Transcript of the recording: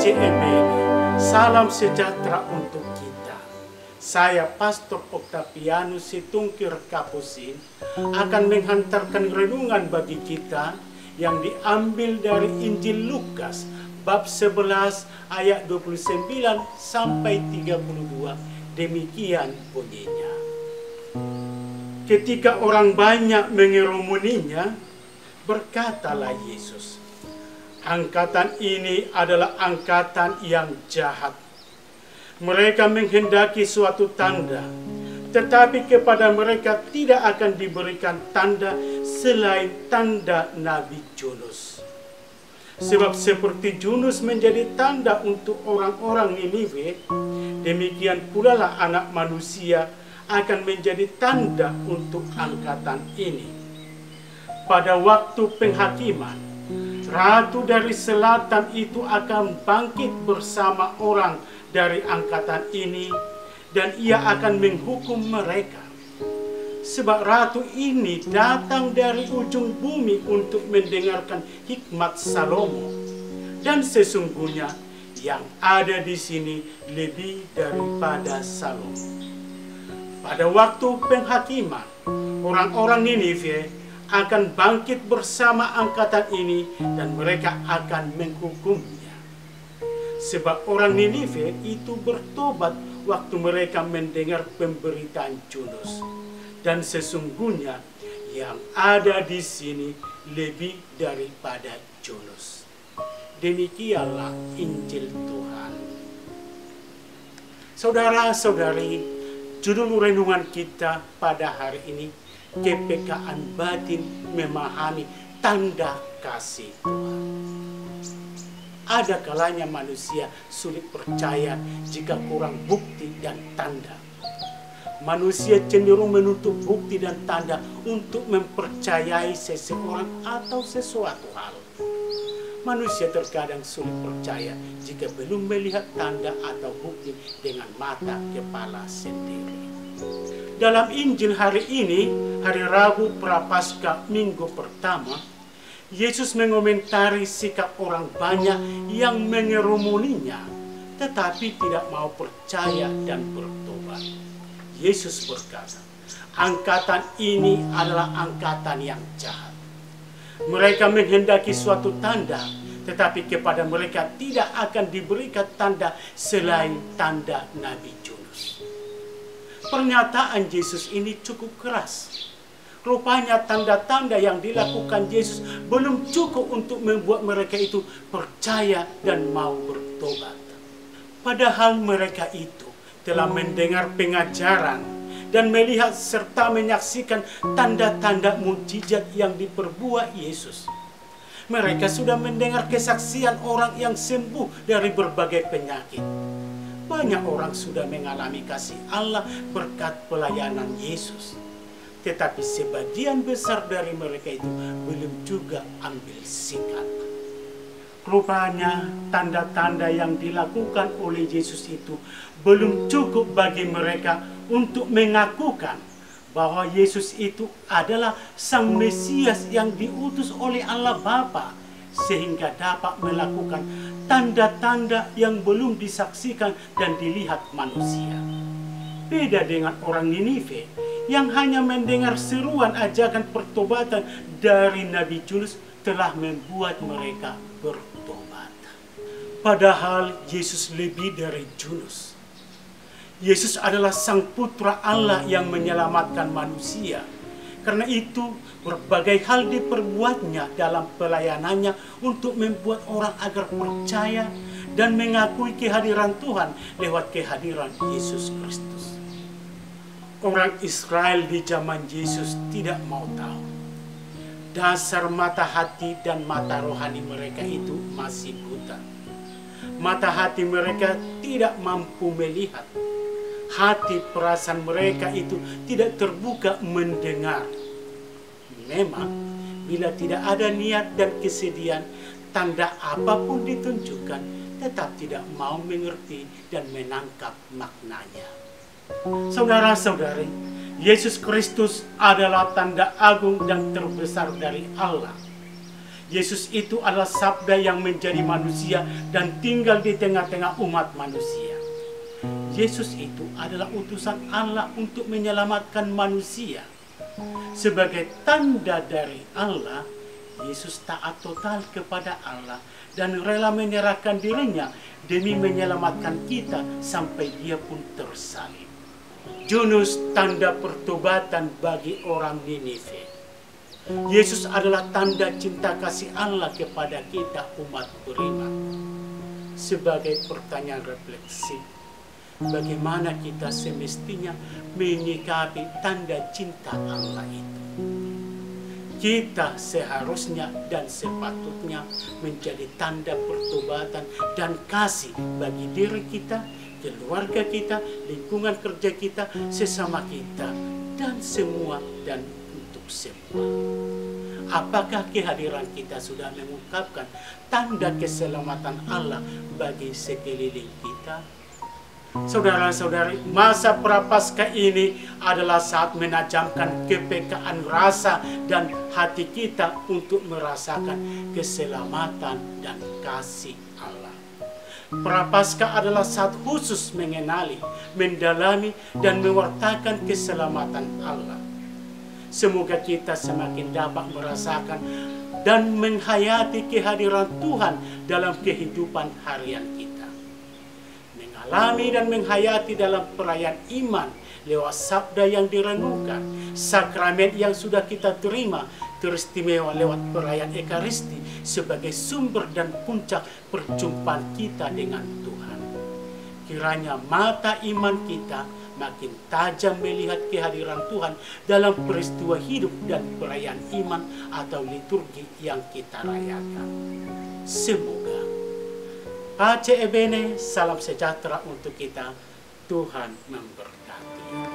JMB, salam sejahtera untuk kita. Saya Pastor Octavianus Situngkir Kapusin akan menghantarkan renungan bagi kita yang diambil dari Injil Lukas bab 11 ayat 29 sampai 32. Demikian bunyinya. Ketika orang banyak mengerumuninya, berkatalah Yesus, "Angkatan ini adalah angkatan yang jahat. Mereka menghendaki suatu tanda, tetapi kepada mereka tidak akan diberikan tanda selain tanda Nabi Yunus. Sebab seperti Yunus menjadi tanda untuk orang-orang Niniwe, demikian pula lah Anak Manusia akan menjadi tanda untuk angkatan ini. Pada waktu penghakiman, Ratu dari selatan itu akan bangkit bersama orang dari angkatan ini, dan ia akan menghukum mereka. Sebab Ratu ini datang dari ujung bumi untuk mendengarkan hikmat Salomo, dan sesungguhnya yang ada di sini lebih daripada Salomo. Pada waktu penghakiman, orang-orang Niniwe akan bangkit bersama angkatan ini dan mereka akan menghukumnya. Sebab orang Niniwe itu bertobat waktu mereka mendengar pemberitaan Yunus. Dan sesungguhnya yang ada di sini lebih daripada Yunus." Demikianlah Injil Tuhan. Saudara-saudari, judul renungan kita pada hari ini, kepekaan batin memahami tanda kasih Tuhan. Ada kalanya manusia sulit percaya jika kurang bukti dan tanda. Manusia cenderung menuntut bukti dan tanda untuk mempercayai seseorang atau sesuatu hal. Manusia terkadang sulit percaya jika belum melihat tanda atau bukti dengan mata kepala sendiri. Dalam Injil hari ini, hari Rabu Prapaskah minggu pertama, Yesus mengomentari sikap orang banyak yang mengerumuninya, tetapi tidak mau percaya dan bertobat. Yesus berkata, "Angkatan ini adalah angkatan yang jahat. Mereka menghendaki suatu tanda, tetapi kepada mereka tidak akan diberikan tanda selain tanda Nabi Yunus." Pernyataan Yesus ini cukup keras. Rupanya tanda-tanda yang dilakukan Yesus belum cukup untuk membuat mereka itu percaya dan mau bertobat. Padahal mereka itu telah mendengar pengajaran dan melihat serta menyaksikan tanda-tanda mukjizat yang diperbuat Yesus. Mereka sudah mendengar kesaksian orang yang sembuh dari berbagai penyakit. Banyak orang sudah mengalami kasih Allah berkat pelayanan Yesus. Tetapi sebagian besar dari mereka itu belum juga ambil sikap. Rupanya tanda-tanda yang dilakukan oleh Yesus itu belum cukup bagi mereka untuk mengakukan bahwa Yesus itu adalah Sang Mesias yang diutus oleh Allah Bapa, sehingga dapat melakukan tanda-tanda yang belum disaksikan dan dilihat manusia. Beda dengan orang Niniwe yang hanya mendengar seruan ajakan pertobatan dari Nabi Yunus telah membuat mereka bertobat. Padahal Yesus lebih dari Yunus. Yesus adalah Sang Putra Allah yang menyelamatkan manusia. Karena itu berbagai hal diperbuatnya dalam pelayanannya untuk membuat orang agar percaya dan mengakui kehadiran Tuhan lewat kehadiran Yesus Kristus. Orang Israel di zaman Yesus tidak mau tahu. Dasar mata hati dan mata rohani mereka itu masih buta. Mata hati mereka tidak mampu melihat. Hati perasaan mereka itu tidak terbuka mendengar. Memang bila tidak ada niat dan kesediaan, tanda apapun ditunjukkan tetap tidak mau mengerti dan menangkap maknanya. Saudara-saudari, Yesus Kristus adalah tanda agung dan terbesar dari Allah. Yesus itu adalah sabda yang menjadi manusia dan tinggal di tengah-tengah umat manusia. Yesus itu adalah utusan Allah untuk menyelamatkan manusia. Sebagai tanda dari Allah, Yesus taat total kepada Allah dan rela menyerahkan dirinya demi menyelamatkan kita sampai dia pun tersalib. Yunus, tanda pertobatan bagi orang Ninive. Yesus adalah tanda cinta kasih Allah kepada kita umat beriman. Sebagai pertanyaan refleksi, bagaimana kita semestinya menyikapi tanda cinta Allah itu? Kita seharusnya dan sepatutnya menjadi tanda pertobatan dan kasih bagi diri kita, keluarga kita, lingkungan kerja kita, sesama kita, dan semua dan untuk semua. Apakah kehadiran kita sudah mengungkapkan tanda keselamatan Allah bagi sekeliling kita? Saudara-saudari, masa Prapaskah ini adalah saat menajamkan kepekaan rasa dan hati kita untuk merasakan keselamatan dan kasih Allah. Prapaskah adalah saat khusus mengenali, mendalami, dan mewartakan keselamatan Allah. Semoga kita semakin dapat merasakan dan menghayati kehadiran Tuhan dalam kehidupan harian kita. Mengalami dan menghayati dalam perayaan iman lewat sabda yang direnungkan, sakramen yang sudah kita terima, teristimewa lewat perayaan Ekaristi sebagai sumber dan puncak perjumpaan kita dengan Tuhan. Kiranya mata iman kita makin tajam melihat kehadiran Tuhan dalam peristiwa hidup dan perayaan iman atau liturgi yang kita rayakan. Semoga Pace e bene, salam sejahtera untuk kita. Tuhan memberkati.